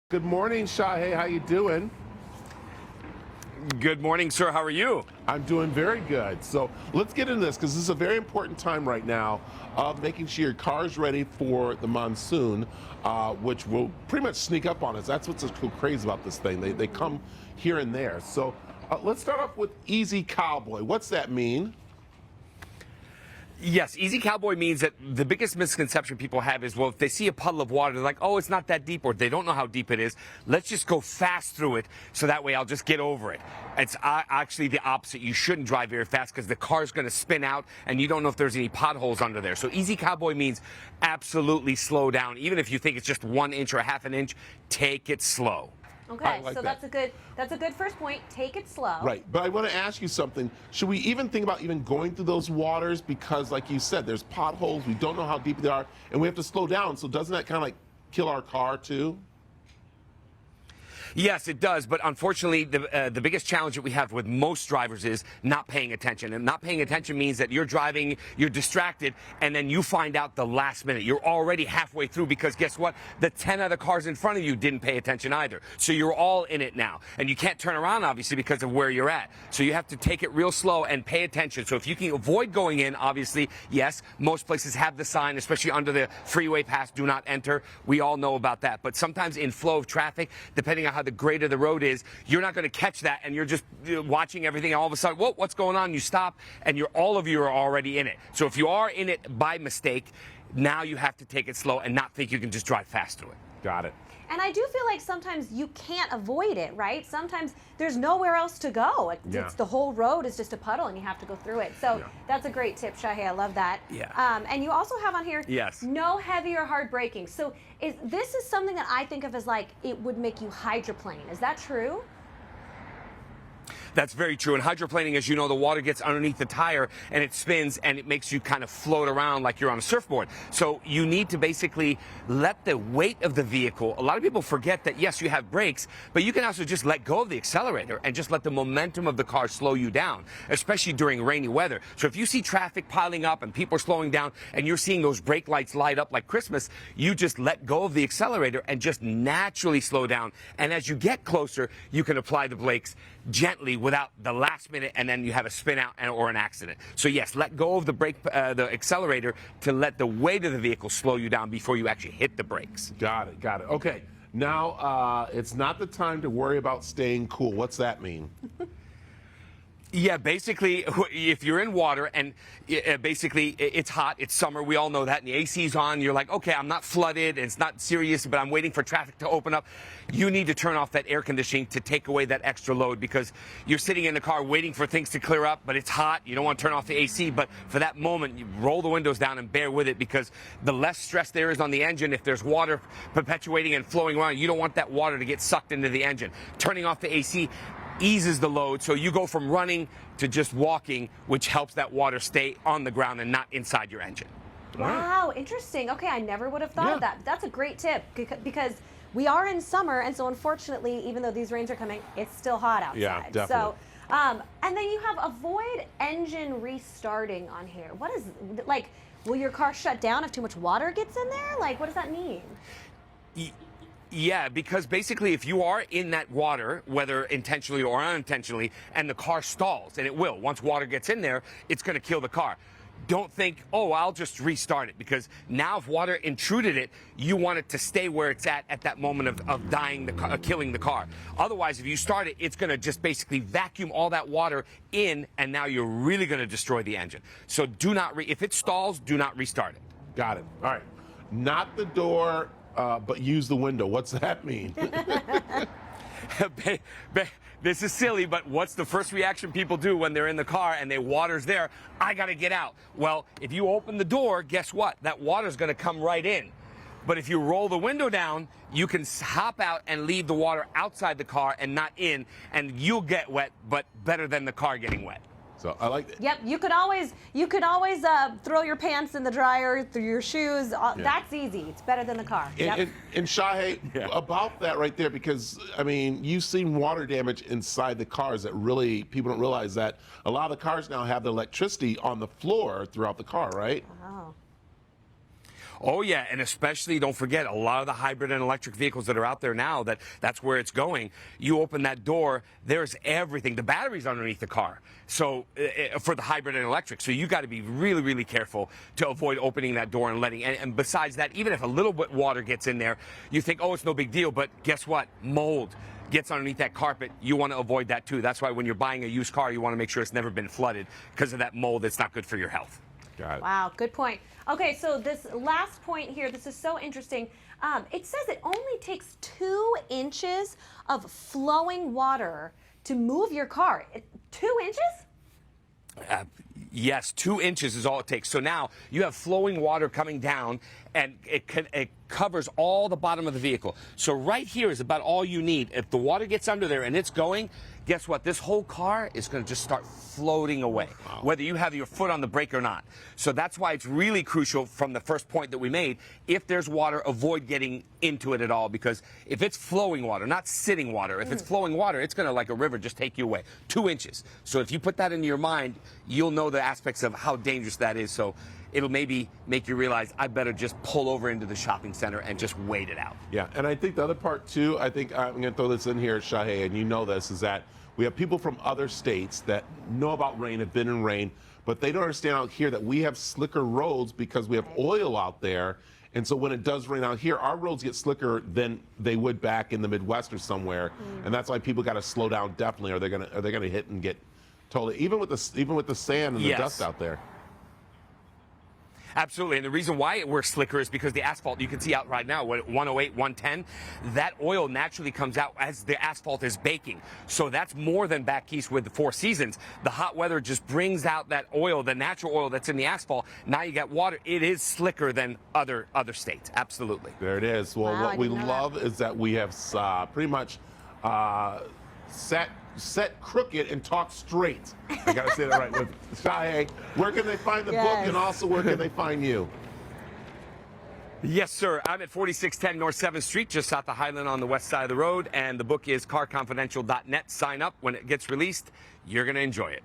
Good morning, Shahe. How you doing? Good morning, sir. How are you? I'm doing very good. So let's get into this because this is a very important time right now of making sure your car's ready for the monsoon, which will pretty much sneak up on us. That's what's so crazy about this thing. They come here and there. So let's start off with Easy Cowboy. What's that mean? Yes, Easy Cowboy means that the biggest misconception people have is, well, if they see a puddle of water, they're like, oh, it's not that deep, or they don't know how deep it is. Let's just go fast through it, so that way I'll just get over it. It's actually the opposite. You shouldn't drive very fast because the car's going to spin out, and you don't know if there's any potholes under there. So Easy Cowboy means absolutely slow down. Even if you think it's just 1 inch or half an inch, take it slow. Okay, like so that. that's a good first point. Take it slow. Right, but I want to ask you something. Should we even think about even going through those waters? Because like you said, there's potholes, we don't know how deep they are, and we have to slow down. So doesn't that kind of like kill our car too? Yes, it does. But unfortunately, the biggest challenge that we have with most drivers is not paying attention. And not paying attention means that you're driving, you're distracted, and then you find out the last minute. You're already halfway through because guess what? The 10 other cars in front of you didn't pay attention either. So you're all in it now. And you can't turn around, obviously, because of where you're at. So you have to take it real slow and pay attention. So if you can avoid going in, obviously, yes, most places have the sign, especially under the freeway pass, do not enter. We all know about that. But sometimes in flow of traffic, depending on how the grade of the road is, you're not going to catch that, and you're just watching everything, and all of a sudden, whoa, what's going on? You stop, and all of you are already in it. So if you are in it by mistake, now you have to take it slow and not think you can just drive fast through it. Got it. And I do feel like sometimes you can't avoid it, right? Sometimes there's nowhere else to go. It's the whole road is just a puddle, and you have to go through it. So that's a great tip, Shahe. I love that. Yeah. And you also have on here, yes, no heavy or hard braking. So this is something that I think of as like it would make you hydroplane. Is that true? That's very true. And hydroplaning, as you know, the water gets underneath the tire and it spins and it makes you kind of float around like you're on a surfboard. So you need to basically let the weight of the vehicle, a lot of people forget that, yes, you have brakes, but you can also just let go of the accelerator and just let the momentum of the car slow you down, especially during rainy weather. So if you see traffic piling up and people are slowing down and you're seeing those brake lights light up like Christmas, you just let go of the accelerator and just naturally slow down. And as you get closer, you can apply the brakes gently without the last minute, and then you have a spin out or an accident. So yes, let go of the brake, the accelerator to let the weight of the vehicle slow you down before you actually hit the brakes. Got it, got it. Okay, now it's not the time to worry about staying cool. What's that mean? Yeah, basically, if you're in water and basically it's hot, it's summer, we all know that, and the AC's on, you're like, okay, I'm not flooded, it's not serious, but I'm waiting for traffic to open up. You need to turn off that air conditioning to take away that extra load because you're sitting in the car waiting for things to clear up, but it's hot. You don't want to turn off the AC, but for that moment, you roll the windows down and bear with it because the less stress there is on the engine, if there's water perpetuating and flowing around, you don't want that water to get sucked into the engine. Turning off the AC eases the load, so you go from running to just walking, which helps that water stay on the ground and not inside your engine. Wow, interesting. Okay, I never would have thought of that. That's a great tip because we are in summer, and so unfortunately, even though these rains are coming, it's still hot outside. Yeah, definitely. So, and then you have avoid engine restarting on here. What is, like, will your car shut down if too much water gets in there? Like, what does that mean? Yeah, because basically if you are in that water, whether intentionally or unintentionally, and the car stalls, and it will, once water gets in there, it's going to kill the car. Don't think, oh, I'll just restart it, because now if water intruded it, you want it to stay where it's at that moment of dying, killing the car. Otherwise, if you start it, it's going to just basically vacuum all that water in, and now you're really going to destroy the engine. So do not, if it stalls, do not restart it. Got it. All right. Not the door, but use the window. What's that mean? This is silly, but what's the first reaction people do when they're in the car and the water's there? I got to get out. Well, if you open the door, guess what? That water's going to come right in. But if you roll the window down, you can hop out and leave the water outside the car and not in, and you'll get wet, but better than the car getting wet. So I like that. Yep, you could always throw your pants in the dryer, through your shoes. That's easy. It's better than the car. And Shahe, about that right there, because I mean, you've seen water damage inside the cars that really people don't realize that a lot of the cars now have the electricity on the floor throughout the car, right? Oh. Oh yeah, and especially don't forget a lot of the hybrid and electric vehicles that are out there now. That's where it's going. You open that door, there's everything. The battery's underneath the car. So for the hybrid and electric, so you got to be really, really careful to avoid opening that door and letting. And besides that, even if a little bit water gets in there, you think, oh, it's no big deal. But guess what? Mold gets underneath that carpet. You want to avoid that too. That's why when you're buying a used car, you want to make sure it's never been flooded because of that mold. It's not good for your health. Got it. Wow, good point. Okay, so this last point here, this is so interesting. It says it only takes 2 inches of flowing water to move your car. 2 inches? Yes, 2 inches is all it takes. So now you have flowing water coming down, and it covers all the bottom of the vehicle. So right here is about all you need. If the water gets under there and it's going, guess what? This whole car is going to just start floating away, whether you have your foot on the brake or not. So that's why it's really crucial from the first point that we made. If there's water, avoid getting into it at all, because if it's flowing water, not sitting water, if it's flowing water, it's going to, like a river, just take you away. 2 inches. So if you put that into your mind, you'll know the aspects of how dangerous that is. So it'll maybe make you realize I better just pull over into the shopping center and just wait it out. Yeah, and I think the other part too, I think I'm going to throw this in here, Shahay, and you know this, is that we have people from other states that know about rain, have been in rain, but they don't understand out here that we have slicker roads because we have oil out there. And so when it does rain out here, our roads get slicker than they would back in the Midwest or somewhere. And that's why people got to slow down definitely, or they're gonna hit and get totally, even with the sand and the dust out there. Absolutely, and the reason why it works slicker is because the asphalt, you can see out right now, 108, 110, that oil naturally comes out as the asphalt is baking. So that's more than back east with the Four Seasons. The hot weather just brings out that oil, the natural oil that's in the asphalt. Now you got water. It is slicker than other states, absolutely. There it is. Well, Wow, what we love is that we have pretty much set crooked and talk straight. I gotta say that right. With Shahay, where can they find the book, and also where can they find you? Yes, sir. I'm at 4610 North 7th Street, just south of Highland on the west side of the road, and the book is carconfidential.net. Sign up. When it gets released, you're going to enjoy it.